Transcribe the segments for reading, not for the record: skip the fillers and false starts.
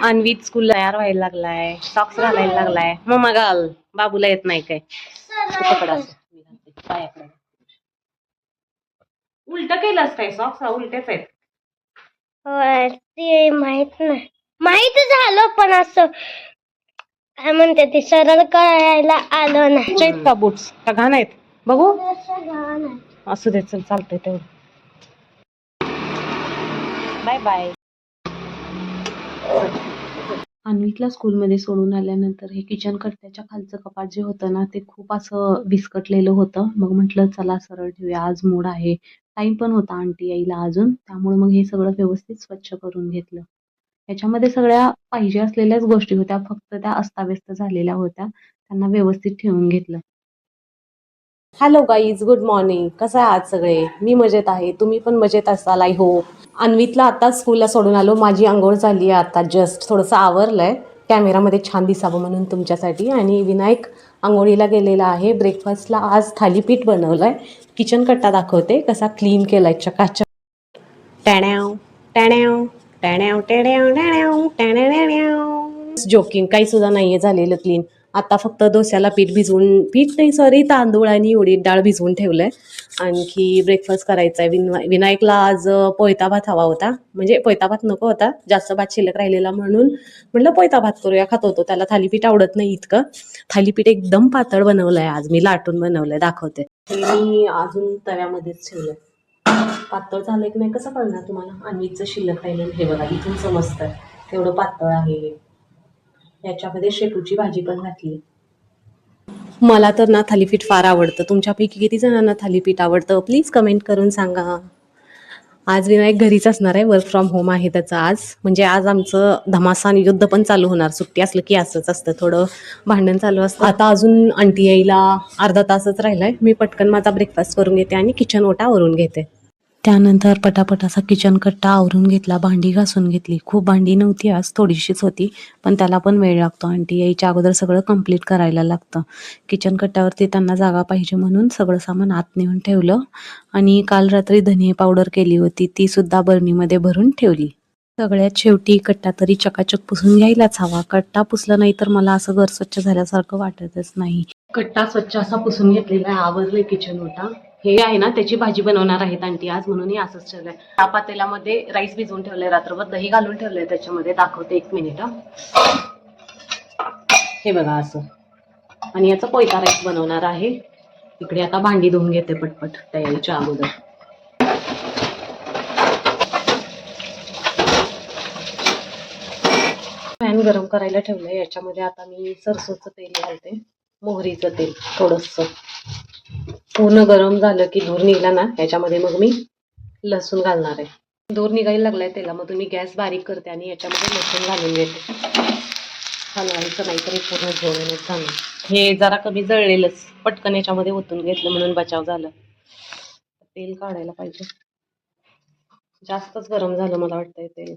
अन्वित school तयार व्हायला लागलाय, सॉक्स घालायला लागलाय. मम्मा घाल, बाबूला येत नाही काय. पायाकडे उलट केलंस काय? सॉक्स उलटेच आहेत. ते माहित नाही, माहित झालं पण असं काय म्हणते ते सरळ करायला आलं नाही. का बूट्स का घाण आहेत बघू. असू दे, चल चालतंय तेवढं. Bye bye. अन्वितला स्कूलमध्ये सोडून आल्यानंतर हे किचन कट्ट्याच्या खालचं कपाट जे होतं ना, ते खूप असं विस्कटलेलं होतं. मग म्हटलं चला सरळ ठेवूया, आज मूड आहे. टाइम पण होता आंटी यायला अजून, त्यामुळे मग हे सगळं व्यवस्थित स्वच्छ करून घेतलं. याच्यामध्ये सगळ्या पाहिजे असलेल्याच गोष्टी होत्या, फक्त त्या अस्ताव्यस्त झालेल्या होत्या. त्यांना व्यवस्थित ठेवून घेतलं. Hello guys, good morning. कसं आहे आज सगळे? मी मजेत आहे, तुम्ही पण मजेत असाल आय होप. अन्वितला आता स्कूलला सोडून आलो. माझी अंघोळ झाली आहे आता जस्ट, थोडंसं आवरलंय कॅमेरामध्ये छान दिसावं म्हणून तुमच्यासाठी. आणि विनायक अंघोळीला गेलेला आहे. ब्रेकफास्टला आज थालीपीठ बनवलंय. किचन कट्टा दाखवते कसा क्लीन केलाय चकाचक. टॅण्या टॅण्या टॅण्या टॅण्या टॅण्या. जोकिंग, काही सुद्धा नाहीये झालेलं क्लीन. आता फक्त डोस्याला पीठ नाही सॉरी, तांदूळ आणि उडीद डाळ भिजवून ठेवलंय. आणखी ब्रेकफास्ट करायचा आहे. विनायकला आज पोयता भात हवा होता, म्हणजे पोयता भात नको होता, जास्त भात शिल्लक राहिलेला म्हणून म्हटलं पोयता भात करूया, खात होतो. त्याला थालीपीठ आवडत नाही इतकं. थालीपीठ एकदम पातळ बनवलंय आज मी, लाटून बनवलंय, दाखवते. मी अजून तव्यामध्येच ठेवलंय. पातळ झालंय की नाही कसं कळणार तुम्हाला? अन्वितचं शिल्लक राहिलं हे बघा, इथून समजतं तेवढं पातळ आहे. याच्यामध्ये शेपूची भाजी पण घातली. मला तर ना थालीपीठ फार आवडतं. तुमच्यापैकी किती जणांना थालीपीठ आवडतं प्लीज कमेंट करून सांगा. आज विनायक घरीच असणार आहे, वर्क फ्रॉम होम आहे त्याचं आज. म्हणजे आज आमचं धमासान युद्ध पण चालू होणार. सुट्टी असलं की असंच असतं, थोडं भांडण चालू असतं. आता अजून आंटी यायला अर्धा तासच राहिलाय. मी पटकन माझा ब्रेकफास्ट करून घेते आणि किचन ओटा आवरून घेते. त्यानंतर पटापट असा किचन कट्टा आवरून घेतला, भांडी घासून घेतली. खूप भांडी नव्हती आज, थोडीशीच होती, पण त्याला पण वेळ लागतो. आंटी यायच्या अगोदर सगळं कंप्लीट करायला लागतं. किचन कट्ट्यावरती त्यांना जागा पाहिजे म्हणून सगळं सामान आत नेऊन ठेवलं. आणि काल रात्री धनिया पावडर केली होती, ती सुद्धा बरणीमध्ये भरून ठेवली. सगळ्यात शेवटी कट्टा तरी चकाचक पुसून घ्यायलाच हवा. कट्टा पुसला नाही तर मला असं घर स्वच्छ झाल्यासारखं वाटतच नाही. कट्टा स्वच्छ असा पुसून घेतलेला आहे, आवरले किचन ओटा. हे आहे ना, त्याची भाजी बनवणार आहेत आंटी आज, म्हणून हे असंच ठेवलंय. त्या पातेल्यामध्ये राईस भिजवून ठेवलंय, रात्रभर दही घालून ठेवलंय त्याच्यामध्ये, दाखवते 1 मिनिट. हे बघा असं. आणि याचा पोयता राईस बनवणार आहे. इकडे आता भांडी धुवून घेते पटपट त्या यायच्या अगोदर. पॅन गरम करायला ठेवलंय. याच्यामध्ये आता मी सरसोचं तेल घालते, मोहरीचं तेल थोडंसं. पूर्ण गरम झालं की धूर निघला ना, याच्यामध्ये मग मी लसूण घालणार आहे. धूर निघायला लागलाय तेलामधून, मी गॅस बारीक करते आणि याच्यामध्ये लसूण घालून घेते. हलवायचं नाही तरी पूर्ण जेवणच झालं. हे जरा कमी जळलेलंच, पटकन याच्यामध्ये ओतून घेतलं म्हणून बचाव झालं. तेल काढायला पाहिजे, जास्तच गरम झालं मला वाटतंय तेल.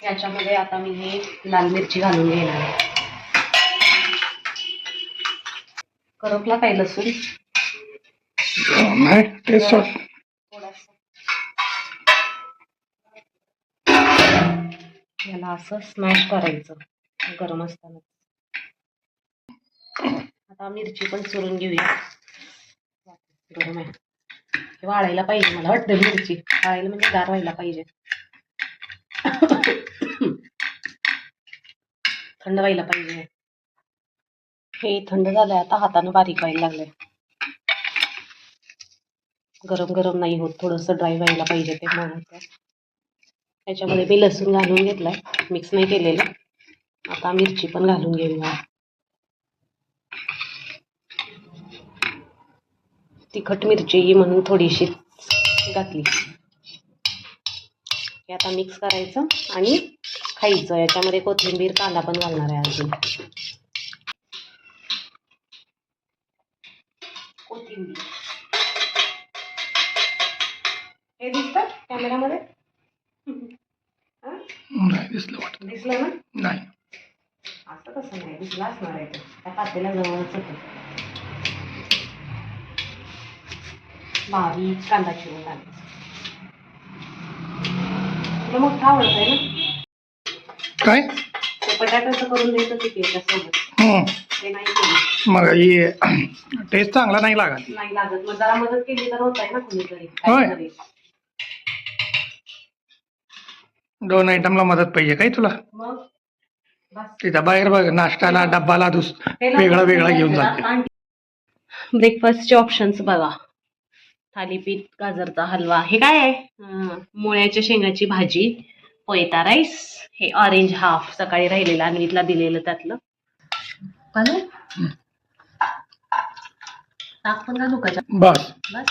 याच्यामध्ये आता मी हे लाल मिरची घालून घेणार आहे. करपला काय लसूण? याला असं स्मॅश करायचं गरम असताना. आता मिरची पण चुरून घेऊया. गरम आहे, वाळायला पाहिजे मला वाटतं. मिरची वाळायला म्हणजे गार व्हायला पाहिजे, थंड व्हायला पाहिजे. हे थंड झालंय आता, हातानं बारीक व्हायला लागलंय. गरम गरम नाही होत, थोडंसं ड्राय व्हायला पाहिजे ते म्हणून. त्याच्यामध्ये मी लसूण घालून घेतलाय, मिक्स नाही केलेलं. आता मिरची पण घालून घेऊया. तिखट मिरची म्हणून थोडीशी घातली. हे आता मिक्स करायचं आणि खायचं. याच्यामध्ये कोथिंबीर, कांदा पण घालणार आहे अजून. कोथिंबीर हे दिसतं कॅमेरामध्ये? नाही दिसलं वाटतं. दिसलं ना? नाही, असं कसं नाही दिसलं असणार आहे, त्या पातेल्या जवळच होतं. बारीक कांदा चिरून घालायचा. तुला मोठा आवडत आहे ना? काय ते बटाट्याचं करून देत होती की त्यासोबत, हम्म. ते नाही केलं. मग ही टेस्ट चांगला नाही लागत. नाही लागत. मग जरा मदत केली तर होत आहे ना कुणीतरी होय. काहीतरी. 2 आयटमला मदत पाहिजे काय तुला? मग बस. तिथं बाहेर बघ नाश्त्याला डब्बाला वेगळा वेगळा घेऊन जाते. ब्रेकफास्टचे ऑप्शन्स बघा. थालीपीठ, गाजरचा हलवा, हे काय आहे? मुळ्याच्या शेंगाची भाजी, पोयता राईस, हे ऑरेंज हाफ सकाळी राहिलेलं अन्वीतला दिलेलं त्यातलं. चालेल, ताक पण घालू का? बस. बस.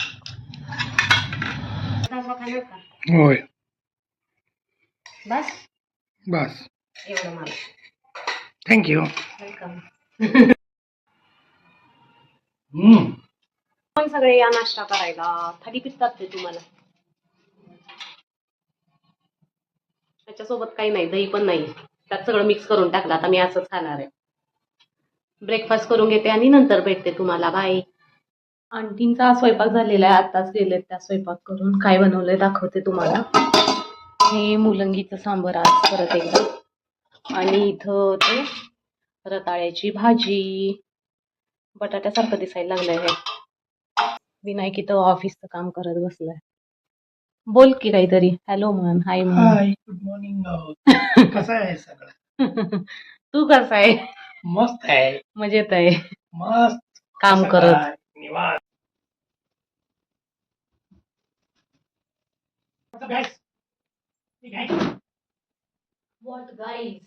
खाणार का? होय. बस बस. एवढं मला. थँक्यू. वेलकम. हम्म. पण सगळे या नाश्ता करायला. थालीपीठ टाकते तुम्हाला. त्याच्यासोबत काही नाही, दही पण नाही, त्यात सगळं मिक्स करून टाकलं. आता मी असंच खाणार आहे. ब्रेकफास्ट करून घेते आणि नंतर भेटते तुम्हाला. बाय. आंटींचा स्वयंपाक झालेला आहे, आताच गेलेत त्या स्वयंपाक करून. काय बनवलंय दाखवते तुम्हाला. हे मुलंगीचं सांबर आज परत एकदा, आणि इथं ते रताळ्याची भाजी. बटाट्यासारखं दिसायला लागलंय हे. विनायक इथं ऑफिसचं काम करत बसलाय. बोल की काहीतरी. हॅलो म्हण, हाय म्हण. हाय, गुड मॉर्निंग. कसं आहे सगळं? तू कसा आहे? मस्त आहे. मजेत आहे. मस्त काम कसं करत. काय? निवांत. Guys, hey guys. What guys?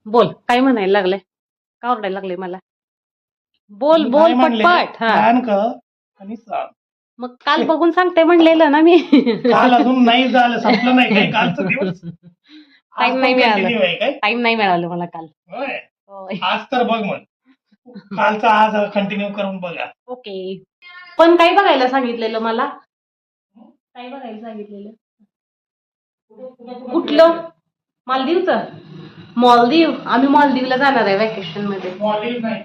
बोल, काय म्हणायला लागलाय? का ओरडायला लागले मला? बोल मी बोल काय म्हणले? पटपट. हा, प्लॅन कर आणि सांग. मग काल बघून सांगते म्हणलेलं ना मी. काल अजून नाही झालं, संपलं नाही काय कालचा दिवस? आज टाइम पण नाही मिळालं. continue आहे काय? टाइम नाही मिळालं मला काल. होय. होय. आज तर बघ मग. कालचा आज कंटिन्यू करून बघा. ओके. पण काय बघायला सांगितलेलं मला? काय बघायला सांगितलेलं? कुठलं? मालदीवचं? मालदीव. आम्ही मालदीवला जाणार आहे व्हॅकेशन मध्ये. Maldives नाही.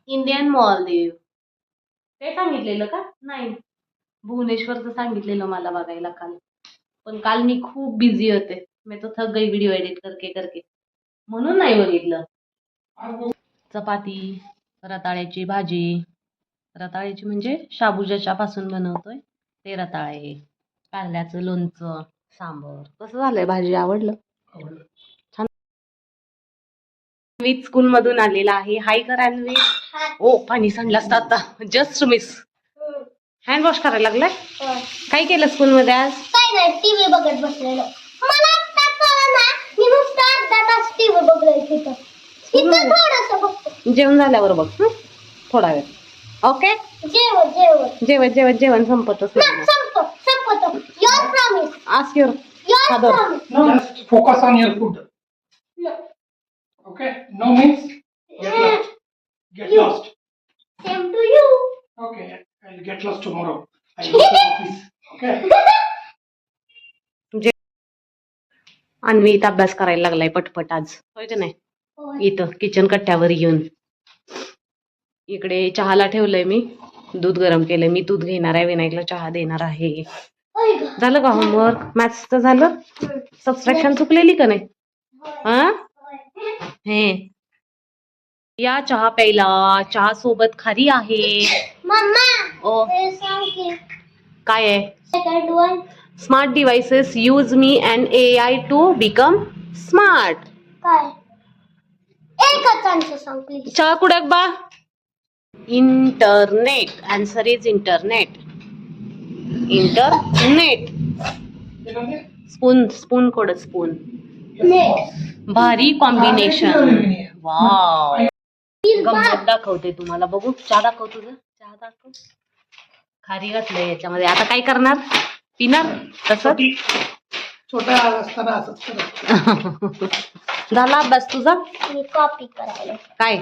इंडियन मालदीव. ते सांगितलेलं का? नाही, भुवनेश्वरचं सांगितलेलं मला बघायला काल. पण काल मी खूप बिझी होते. मी तो थक गई व्हिडिओ एडिट करके करके, म्हणून नाही बघितलं. चपाती, रताळ्याची भाजी. रताळ्याची म्हणजे शाबू ज्याच्यापासून बनवतोय ते रताळे, कारल्याचं लोणचं, सांबर. कसं झालंय? भाजी आवडलं? छान. अन्वित स्कूल मधून आलेला आहे. हाय कर अन्वित. ओ, पाणी सांडलं आता. Just miss. हँड वॉश करायला लागलाय? काय केलं स्कूल मध्ये आज? काय नाही, टीव्ही बघत बसलेलो. मला आता कळलं, मी नुसतं अर्धा तास टीव्ही बघलोय तिथं. इथं थोडंसं बघतो. जेवण झाल्यावर बघ. थोडा वेळ. ओके. जेवण संपतच नाही. संपतो. Your promise. Ask your Your father. promise. No, just focus on your food. No. Okay? No means get lost. Get lost. Same to you. Okay, I'll get lost tomorrow. I'll go to office. Okay? अन्वित अभ्यास करायला लागलाय पटपट आज, होय की नाही? इथं kitchen कट्ट्यावर येऊन. इकडे चहाला ठेवलंय मी, दूध गरम केलंय. मी दूध घेणार आहे, विनायकला चहा देणार आहे. झालं का होमवर्क? मॅथ्सचं झालं? सबस्ट्रॅक्शन चुकलेली का नाही? हा, हे या चहा प्यायला. चहा सोबत खारी आहे. मम्मा, ओ, सांग की काय आहे? Second one. Smart devices use me and AI to become smart. काय? एकच आन्सर सांग प्लीज. चहा कुडक बा. Internet. Answer is internet. Internet. Spoon code spoon. भारी कॉम्बिनेशन. वाव. गंमत दाखवते तुम्हाला. बघू, चहा दाखव तुझं. चहा दाखव. खारी घातलंय याच्यामध्ये. आता काय करणार? पिणार तसंच? छोटा असताना असंच करत. झाला अभ्यास तुझा? मी कॉपी करायला. काय?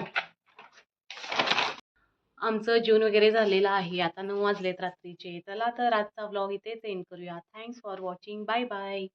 आमचं जेवण वगैरे झालेलं आहे. आता 9 वाजलेत रात्रीचे. चला तर आजचा व्लॉग इथेच एंड करूया. Thanks for watching. Bye bye.